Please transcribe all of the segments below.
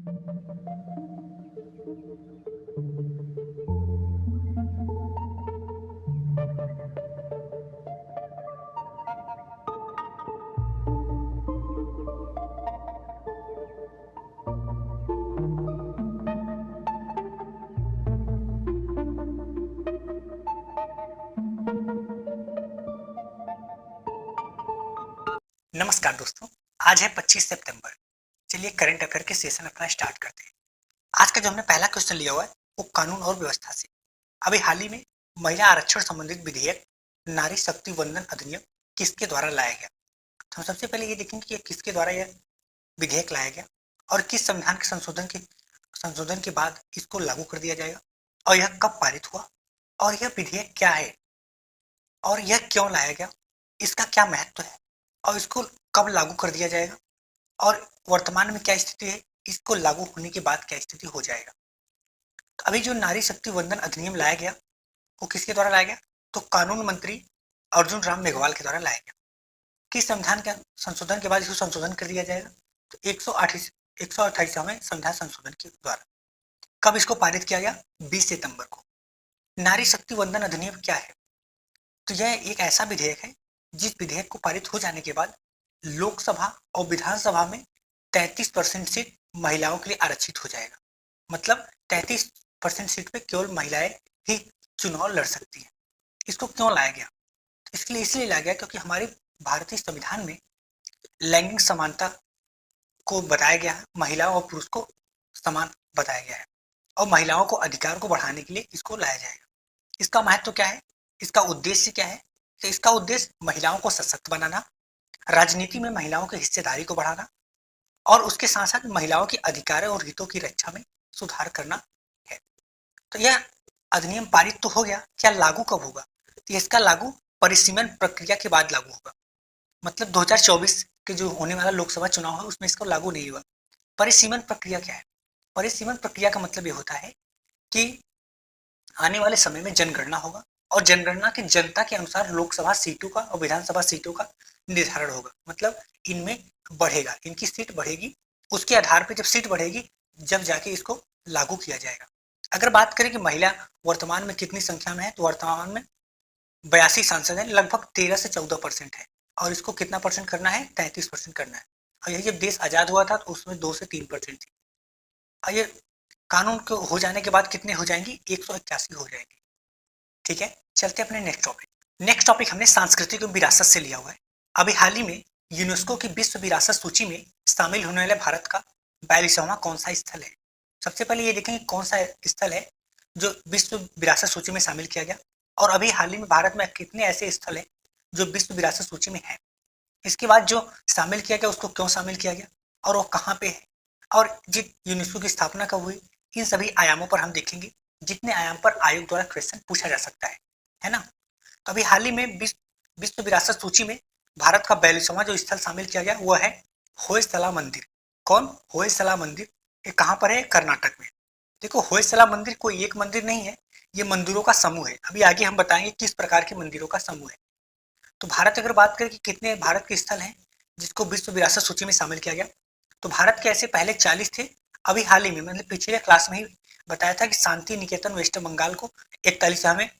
नमस्कार दोस्तों, आज है 25 सितंबर। चलिए करंट अफेयर के सेशन अपना स्टार्ट करते हैं। आज का जो हमने पहला क्वेश्चन लिया हुआ है वो कानून और व्यवस्था से। अभी हाल ही में महिला आरक्षण संबंधित विधेयक नारी शक्ति वंदन अधिनियम किसके द्वारा लाया गया। तो हम सबसे पहले ये देखेंगे कि किसके द्वारा यह विधेयक लाया गया और किस संविधान के संशोधन के बाद इसको लागू कर दिया जाएगा और यह कब पारित हुआ और यह विधेयक क्या है और यह क्यों लाया गया, इसका क्या महत्व है और इसको कब लागू कर दिया जाएगा और वर्तमान में क्या स्थिति है, इसको लागू होने के बाद क्या स्थिति हो जाएगा। तो अभी जो नारी शक्ति वंदन अधिनियम लाया गया वो किसके द्वारा लाया गया, तो कानून मंत्री अर्जुन राम मेघवाल के द्वारा लाया गया। किस संविधान के संशोधन के बाद इसको संशोधन कर दिया जाएगा, तो 128वें संविधान संशोधन के द्वारा। कब इसको पारित किया गया, 20 सितंबर को। नारी शक्ति वंदन अधिनियम क्या है, तो यह एक ऐसा विधेयक है जिस विधेयक को पारित हो जाने के बाद लोकसभा और विधानसभा में 33% सीट महिलाओं के लिए आरक्षित हो जाएगा। मतलब 33% सीट पे केवल महिलाएं ही चुनाव लड़ सकती हैं। इसको क्यों लाया गया, तो इसके लिए इसलिए लाया गया क्योंकि हमारे भारतीय संविधान में लैंगिक समानता को बताया गया है, महिला और पुरुष को समान बताया गया है और महिलाओं को अधिकार को बढ़ाने के लिए इसको लाया जाएगा। इसका महत्व क्या है, इसका उद्देश्य क्या है, तो इसका उद्देश्य महिलाओं को सशक्त बनाना, राजनीति में महिलाओं की हिस्सेदारी को बढ़ाना और उसके साथ साथ महिलाओं के अधिकारों और हितों की रक्षा में सुधार करना है। तो यह अधिनियम पारित तो हो गया, क्या लागू कब होगा, तो इसका लागू परिसीमन प्रक्रिया के बाद लागू होगा। मतलब 2024 के जो होने वाला लोकसभा चुनाव है उसमें इसको लागू नहीं हुआ। परिसीमन प्रक्रिया क्या है, परिसीमन प्रक्रिया का मतलब ये होता है कि आने वाले समय में जनगणना होगा और जनगणना की जनता के अनुसार लोकसभा सीटों का और विधानसभा सीटों का निर्धारण होगा। मतलब इनमें बढ़ेगा, इनकी सीट बढ़ेगी, उसके आधार पर जब सीट बढ़ेगी जब जाके इसको लागू किया जाएगा। अगर बात करें कि महिला वर्तमान में कितनी संख्या में है, तो वर्तमान में 82 सांसद हैं, लगभग 13 से 14% है और इसको कितना परसेंट करना है, 33% करना है। और यही जब देश आजाद हुआ था तो उसमें 2 से 3% थी। और ये कानून को हो जाने के बाद कितने हो जाएंगी, 181 हो जाएंगी। ठीक है, चलते अपने नेक्स्ट टॉपिक हमने सांस्कृतिक विरासत से लिया हुआ है। अभी हाल ही में यूनेस्को की विश्व विरासत सूची में शामिल होने वाले भारत का 42वां कौन सा स्थल है। सबसे पहले ये देखेंगे कौन सा स्थल है जो विश्व विरासत सूची में शामिल किया गया और अभी हाल ही में भारत में कितने ऐसे स्थल हैं जो विश्व विरासत सूची में है। इसके बाद जो शामिल किया गया उसको क्यों शामिल किया गया और वो कहाँ पे है और जिस यूनेस्को की स्थापना कब हुई, इन सभी आयामों पर हम देखेंगे, जितने आयाम पर आयोग द्वारा क्वेश्चन पूछा जा सकता है ना। तो अभी हाल ही में विश्व विरासत सूची में भारत का 42वां जो स्थल शामिल किया गया वह है होयसला मंदिर। कौन, होयसला मंदिर। ये कहाँ पर है, कर्नाटक में। देखो होयसला मंदिर कोई एक मंदिर नहीं है, ये मंदिरों का समूह है। अभी आगे हम बताएंगे किस प्रकार के मंदिरों का समूह है। तो भारत अगर बात करें कि कितने भारत के स्थल हैं जिसको विश्व विरासत सूची में शामिल किया गया, तो भारत के ऐसे पहले 40 थे। अभी हाल ही में मतलब पिछले क्लास में ही बताया था कि शांति निकेतन वेस्ट बंगाल को 41वें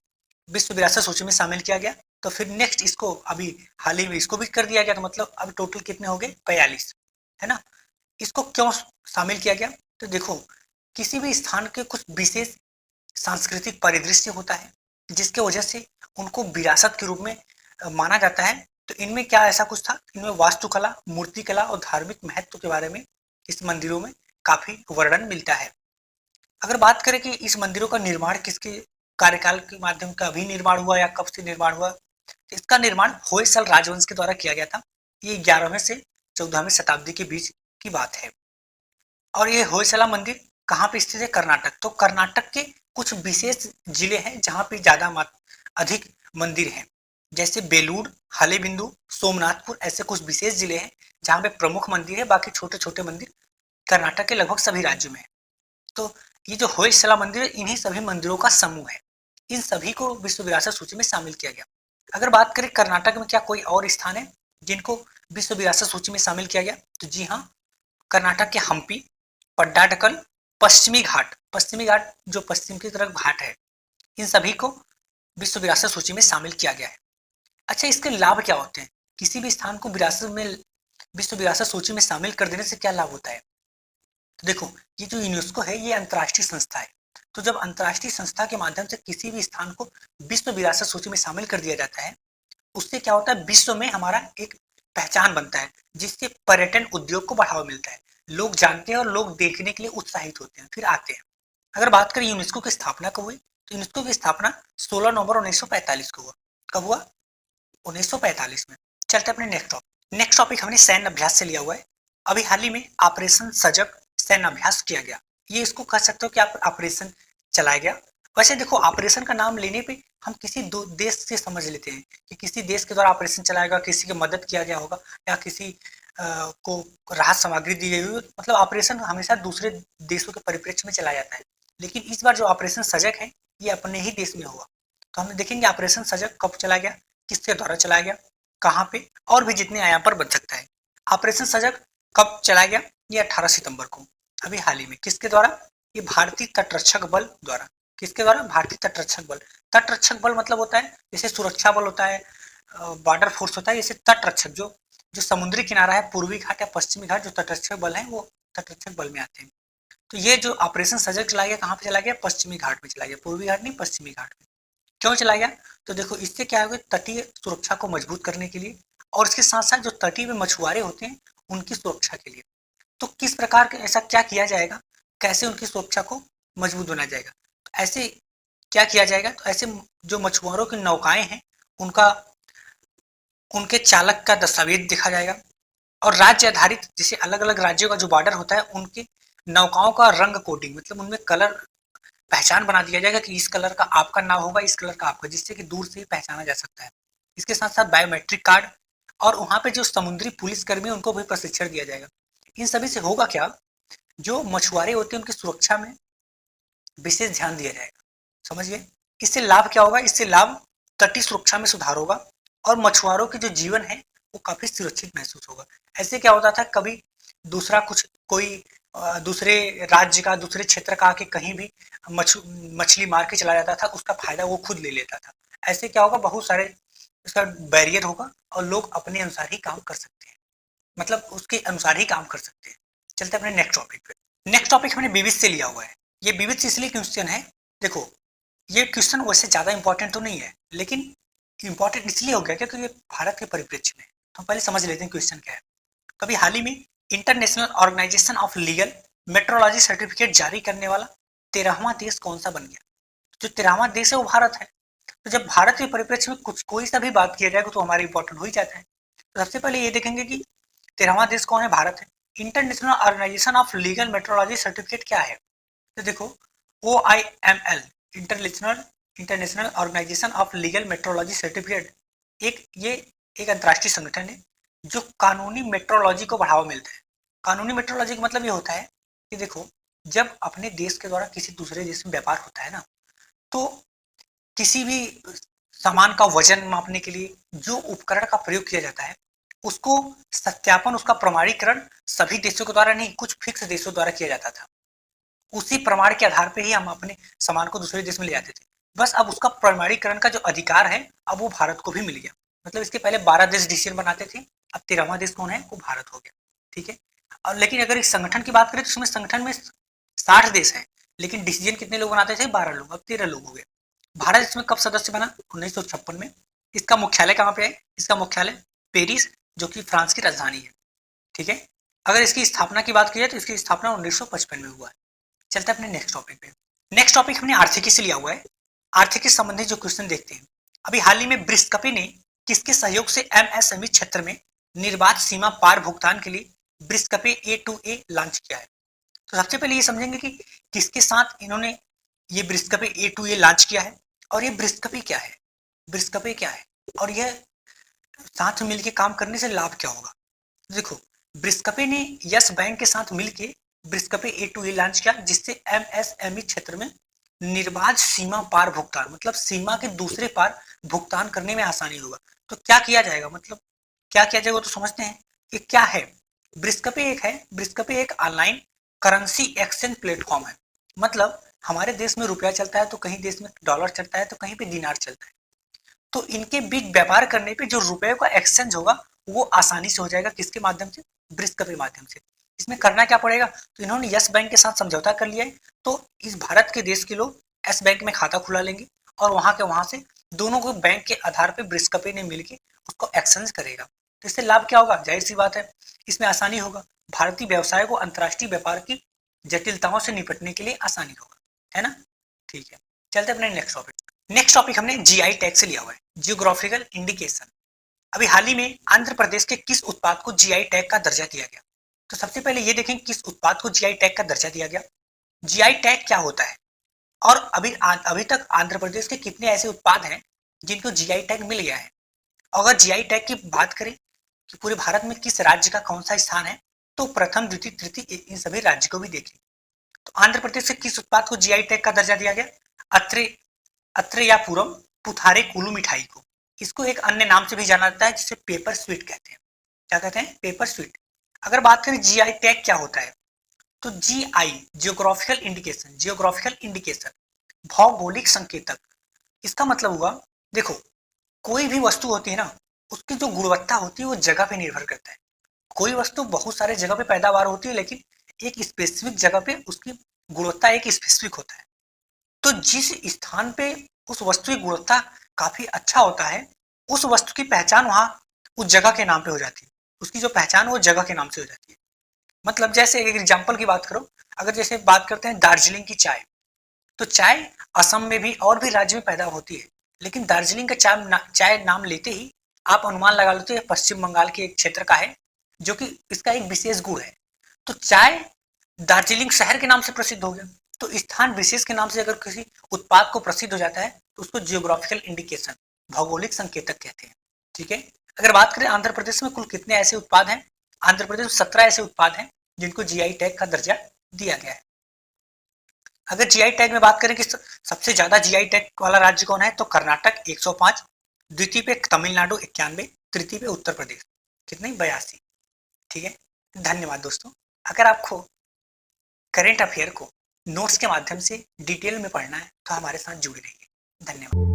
विश्व विरासत सूची में शामिल किया गया। तो फिर नेक्स्ट इसको अभी हाल ही में इसको भी कर दिया गया, तो मतलब अब टोटल कितने हो गए, 42, है ना। इसको क्यों शामिल किया गया, तो देखो किसी भी स्थान के कुछ विशेष सांस्कृतिक परिदृश्य होता है जिसके वजह से उनको विरासत के रूप में माना जाता है। तो इनमें क्या ऐसा कुछ था, इनमें वास्तुकला, मूर्तिकला और धार्मिक महत्व के बारे में इस मंदिरों में काफी वर्णन मिलता है। अगर बात करें कि इस मंदिरों का निर्माण किसके कार्यकाल के माध्यम का अभी निर्माण हुआ या कब से निर्माण हुआ, तो इसका निर्माण होयसल राजवंश के द्वारा किया गया था। ये 11वीं से 14वीं शताब्दी के बीच की बात है। और ये होयसला मंदिर कहाँ पे स्थित है, कर्नाटक। तो कर्नाटक के कुछ विशेष जिले हैं जहाँ पे ज्यादा अधिक मंदिर हैं, जैसे बेलूर, हलेबिंदु, सोमनाथपुर, ऐसे कुछ विशेष जिले हैं जहाँ पे प्रमुख मंदिर है। बाकी छोटे छोटे मंदिर कर्नाटक के लगभग सभी राज्यों में है। तो ये जो होयसला मंदिर है, इन्हीं सभी मंदिरों का समूह है। इन सभी को विश्व विरासत सूची में शामिल किया गया। अगर बात करें कर्नाटक में क्या कोई और स्थान है जिनको विश्व विरासत सूची में शामिल किया गया, तो जी हाँ, कर्नाटक के हम्पी, पट्टाडकल, पश्चिमी घाट जो पश्चिम की तरफ घाट है, इन सभी को विश्व विरासत सूची में शामिल किया गया है। अच्छा, इसके लाभ क्या होते हैं? किसी भी स्थान को विश्व विरासत सूची में शामिल कर देने से क्या लाभ होता है? तो देखो, ये जो यूनेस्को है ये अंतर्राष्ट्रीय संस्था है। तो जब अंतर्राष्ट्रीय संस्था के माध्यम से किसी भी स्थान को विश्व विरासत सूची में शामिल कर दिया जाता है, उससे क्या होता है, विश्व में हमारा एक पहचान बनता है, जिससे पर्यटन उद्योग को बढ़ावा मिलता है। लोग जानते हैं और लोग देखने के लिए उत्साहित होते हैं, फिर आते हैं। अगर बात करें यूनेस्को की स्थापना कब हुई, तो यूनेस्को की स्थापना 16 नवंबर 1945 को हुआ। कब हुआ? 1945 में। चलते अपने नेक्स्ट टॉपिक हमने सैन्य अभ्यास से लिया हुआ है। अभी हाल ही में ऑपरेशन सजग सैन्य अभ्यास किया गया। ये इसको कह सकते हो कि आप ऑपरेशन चलाया गया। वैसे देखो, ऑपरेशन का नाम लेने पे हम किसी देश से समझ लेते हैं कि किसी देश के द्वारा ऑपरेशन चलाया गया, किसी की मदद किया गया होगा या किसी को राहत सामग्री दी गई हुई। मतलब ऑपरेशन हमेशा दूसरे देशों के परिप्रेक्ष्य में चलाया जाता है, लेकिन इस बार जो ऑपरेशन सजग है ये अपने ही देश में हुआ। तो हम देखेंगे ऑपरेशन सजग कब चलाया गया, किसके द्वारा चलाया गया, कहाँ पे, और भी जितने आयाम पर बन सकता है। ऑपरेशन सजग कब चलाया गया? ये 18 सितंबर को, अभी हाल ही में। किसके द्वारा? ये भारतीय तटरक्षक बल द्वारा। किसके द्वारा? भारतीय तटरक्षक बल। तटरक्षक बल मतलब होता है जैसे सुरक्षा बल होता है, बॉर्डर फोर्स होता है, जैसे तटरक्षक जो जो समुद्री किनारा है, पूर्वी घाट या पश्चिमी घाट, जो तटरक्षक बल है वो तटरक्षक बल में आते हैं। तो ये जो ऑपरेशन सजग चलाया गया, कहाँ पे चला गया? पश्चिमी घाट में चला गया, पूर्वी घाट नहीं, पश्चिमी घाट में। क्यों चला गया? तो देखो, इससे क्या होगा, तटीय सुरक्षा को मजबूत करने के लिए और इसके साथ साथ जो तटीय में मछुआरे होते हैं उनकी सुरक्षा के लिए। तो किस प्रकार के ऐसा क्या किया जाएगा, कैसे उनकी सुरक्षा को मजबूत बनाया जाएगा? तो ऐसे क्या किया जाएगा? तो ऐसे जो मछुआरों की नौकाएं हैं उनका उनके चालक का दस्तावेज देखा जाएगा, और राज्य आधारित जैसे अलग अलग राज्यों का जो बॉर्डर होता है उनके नौकाओं का रंग कोडिंग, मतलब उनमें कलर पहचान बना दिया जाएगा कि इस कलर का आपका नाम होगा, इस कलर का आपका, जिससे कि दूर से ही पहचाना जा सकता है। इसके साथ साथ बायोमेट्रिक कार्ड, और वहाँ पे जो समुद्री पुलिसकर्मी उनको भी प्रशिक्षण दिया जाएगा। इन सभी से होगा क्या, जो मछुआरे होते हैं उनकी सुरक्षा में विशेष ध्यान दिया जाएगा। समझ गए? इससे लाभ क्या होगा? इससे लाभ तटीय सुरक्षा में सुधार होगा और मछुआरों के जो जीवन है वो काफी सुरक्षित महसूस होगा। ऐसे क्या होता था, कभी दूसरा कुछ कोई दूसरे राज्य का, दूसरे क्षेत्र का आके कहीं भी मछली मार के चला जाता था, उसका फायदा वो खुद ले लेता था। ऐसे क्या होगा, बहुत सारे इसका बैरियर होगा और लोग अपने अनुसार ही काम कर सकते हैं, मतलब उसके अनुसार ही काम कर सकते हैं। चलते अपने नेक्स्ट टॉपिक पे। नेक्स्ट टॉपिक हमने विविध से लिया हुआ है। ये विविध से इसलिए क्वेश्चन है, देखो ये क्वेश्चन वैसे ज्यादा इंपॉर्टेंट तो नहीं है, लेकिन इंपॉर्टेंट इसलिए हो गया क्योंकि ये भारत के परिप्रेक्ष्य में। तो पहले समझ लेते हैं क्वेश्चन क्या है। कभी हाल ही में international organisation of legal metrology certificate जारी करने वाला 13वां देश कौन सा बन गया? जो 13वां देश है वो भारत है। तो जब भारत के परिप्रेक्ष्य में कुछ कोई सा भी बात किया जाएगा तो हमारा इंपॉर्टेंट हो ही जाता है। तो सबसे पहले ये देखेंगे कि 13वां देश कौन है? भारत है। International organisation of legal metrology certificate क्या है? तो देखो, OIML international international organisation of legal metrology certificate एक अंतर्राष्ट्रीय संगठन है जो कानूनी मेट्रोलॉजी को बढ़ावा मिलता है। कानूनी मेट्रोलॉजी का मतलब ये होता है कि देखो, जब अपने देश के द्वारा किसी दूसरे देश में व्यापार होता है ना, तो किसी भी सामान का वजन मापने के लिए जो उपकरण का प्रयोग किया जाता है उसको सत्यापन, उसका प्रमाणीकरण सभी देशों के द्वारा नहीं, कुछ फिक्स देशों द्वारा किया जाता था। उसी प्रमाण के आधार पे ही हम अपने सामान को दूसरे देश में ले जाते थे। बस अब उसका प्रमाणीकरण का जो अधिकार है अब वो भारत को भी मिल गया। मतलब इसके पहले 12 देश डिसीजन बनाते थे, अब 13वां देश कौन है? वो भारत हो गया। ठीक है। और लेकिन अगर इस संगठन की बात करें तो उसमें संगठन में 60 देश है, लेकिन डिसीजन कितने लोग बनाते थे? 12 लोग, अब 13 लोग हो गए। भारत इसमें कब सदस्य बना? 1956 में। इसका मुख्यालय कहाँ पे है? इसका मुख्यालय पेरिस, जो कि फ्रांस की राजधानी है। ठीक है। अगर इसकी स्थापना की बात की जाए तो इसकी स्थापना 1955 में हुआ है। चलते अपने नेक्स्ट टॉपिक पे। नेक्स्ट टॉपिक हमने आर्थिकी से लिया हुआ है। आर्थिकी से संबंधित जो क्वेश्चन देखते हैं, अभी हाल ही में ब्रिक्स ने किसके सहयोग से MSME क्षेत्र में निर्बाध सीमा पार भुगतान के लिए ब्रिक्स A2A लॉन्च किया है? तो सबसे पहले ये समझेंगे कि किसके साथ इन्होंने ये ब्रिक्स A2A लॉन्च किया है और ये ब्रिक्स क्या है, ब्रिक्स क्या है और यह साथ में मिलकर काम करने से लाभ क्या होगा। देखो, ब्रिक्स ने यस बैंक के साथ मिलकर ब्रिक्स A2A लॉन्च किया, जिससे MSME क्षेत्र में निर्बाध सीमा पार भुगतान, मतलब सीमा के दूसरे पार भुगतान करने में आसानी होगा। तो क्या किया जाएगा, मतलब क्या किया जाएगा तो समझते हैं कि क्या है। ब्रिक्स एक है, ब्रिक्स एक ऑनलाइन करेंसी एक्सचेंज प्लेटफॉर्म है। मतलब हमारे देश में रुपया चलता है तो कहीं देश में डॉलर चलता है तो कहीं पे दिनार चलता है। तो इनके बीच व्यापार करने पे जो रुपए का एक्सचेंज होगा वो आसानी से हो जाएगा। किसके माध्यम से? ब्रिस्क के माध्यम से। इसमें करना क्या पड़ेगा? तो इन्होंने यस बैंक के साथ समझौता कर लिया है। तो इस भारत के देश के लोग एस बैंक में खाता खुला लेंगे और वहां से दोनों को बैंक के आधार पर ब्रिस्क ने मिलकर उसको एक्सचेंज करेगा। तो इससे लाभ क्या होगा? जाहिर सी बात है, इसमें आसानी होगा। भारतीय व्यवसाय को अंतर्राष्ट्रीय व्यापार की जटिलताओं से निपटने के लिए आसानी होगा, है ना। ठीक है, चलते अपने नेक्स्ट टॉपिक। नेक्स्ट टॉपिक हमने जीआई टैग से लिया हुआ है, जियोग्राफिकल इंडिकेशन। अभी हाल ही में आंध्र प्रदेश के किस उत्पाद को जीआई टैग का दर्जा दिया गया? तो सबसे पहले ये देखें किस उत्पाद को जीआई टैग का दर्जा दिया गया। जीआई टैग क्या होता है और अभी तक आंध्र प्रदेश के कितने ऐसे उत्पाद हैं जिनको जीआई टैग मिल गया है। अगर जीआई टैग की बात करें कि पूरे भारत में किस राज्य का कौन सा स्थान है, तो प्रथम द्वितीय तृतीय इन सभी राज्य को भी देखें। तो आंध्र प्रदेश से किस उत्पाद को जीआई टैग का दर्जा दिया गया? अत्रे अत्रेयापुरम पुथारे कुलू मिठाई को। इसको एक अन्य नाम से भी जाना जाता है जिसे पेपर स्वीट कहते हैं। क्या कहते हैं? Paper sweet. अगर बात करें जीआई टैग क्या होता है, तो GI geographical indication, geographical indication भौगोलिक संकेतक। इसका मतलब हुआ, देखो कोई भी वस्तु होती है ना, उसकी जो गुणवत्ता होती है वो जगह पे निर्भर करता है। कोई वस्तु बहुत सारे जगह पे पैदावार होती है लेकिन एक स्पेसिफिक जगह पे उसकी गुणवत्ता एक स्पेसिफिक होता है। तो जिस स्थान पे उस वस्तु की गुणवत्ता काफी अच्छा होता है, उस वस्तु की पहचान वहां उस जगह के नाम पे हो जाती है। उसकी जो पहचान वो जगह के नाम से हो जाती है। मतलब जैसे एक एग्जांपल की बात करो, अगर जैसे बात करते हैं दार्जिलिंग की चाय, तो चाय असम में भी और भी राज्य में पैदा होती है, लेकिन दार्जिलिंग का चाय नाम लेते ही आप अनुमान लगा लेते हैं पश्चिम बंगाल के एक क्षेत्र का है, जो कि इसका एक विशेष गुण है। तो चाय दार्जिलिंग शहर के नाम से प्रसिद्ध हो गया। तो स्थान विशेष के नाम से अगर किसी उत्पाद को प्रसिद्ध हो जाता है तो उसको जियोग्राफिकल इंडिकेशन, भौगोलिक संकेतक कहते हैं। ठीक है। अगर बात करें आंध्र प्रदेश में कुल कितने ऐसे उत्पाद हैं, आंध्र प्रदेश में 17 ऐसे उत्पाद हैं जिनको जीआई टैग का दर्जा दिया गया है। अगर जीआई टैग में बात करें कि सबसे ज्यादा जीआई टैग वाला राज्य कौन है, तो कर्नाटक 105, द्वितीय पे तमिलनाडु 91, तृतीय पे उत्तर प्रदेश कितने 82। ठीक है। धन्यवाद दोस्तों। अगर आपको करंट अफेयर को नोट्स के माध्यम से डिटेल में पढ़ना है तो हमारे साथ जुड़े रहिए। धन्यवाद।